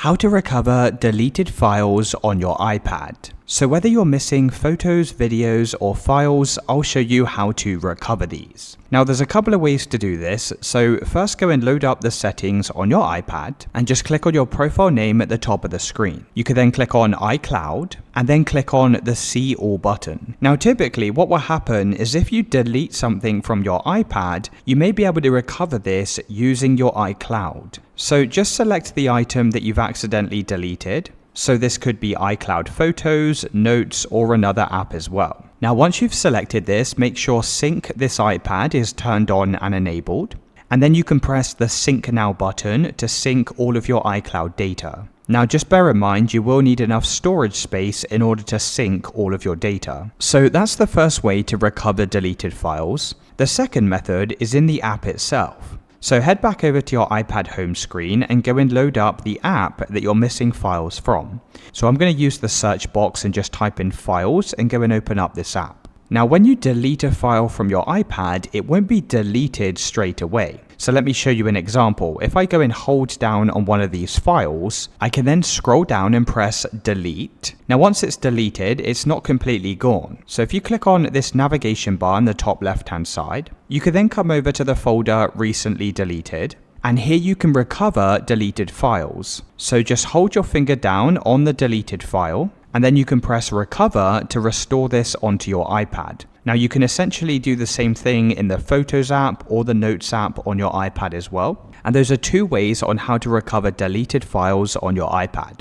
How to recover deleted files on your iPad. So whether you're missing photos, videos, or files, I'll show you how to recover these. Now there's a couple of ways to do this. So first go and load up the settings on your iPad and just click on your profile name at the top of the screen. You can then click on iCloud and then click on the See All button. Now typically what will happen is if you delete something from your iPad, you may be able to recover this using your iCloud. So just select the item that you've accidentally deleted. So this could be iCloud Photos, Notes, or another app as well. Now once you've selected this, make sure Sync This iPad is turned on and enabled. And then you can press the Sync Now button to sync all of your iCloud data. Now just bear in mind you will need enough storage space in order to sync all of your data. So that's the first way to recover deleted files. The second method is in the app itself. So head back over to your iPad home screen and go and load up the app that you're missing files from. So I'm going to use the search box and just type in files and go and open up this app. Now when you delete a file from your iPad, it won't be deleted straight away. So let me show you an example. If I go and hold down on one of these files, I can then scroll down and press delete. Now once it's deleted, it's not completely gone. So if you click on this navigation bar on the top left hand side, you can then come over to the folder recently deleted. And here you can recover deleted files. So just hold your finger down on the deleted file, and then you can press recover to restore this onto your iPad. Now you can essentially do the same thing in the Photos app or the Notes app on your iPad as well. And those are two ways on how to recover deleted files on your iPad.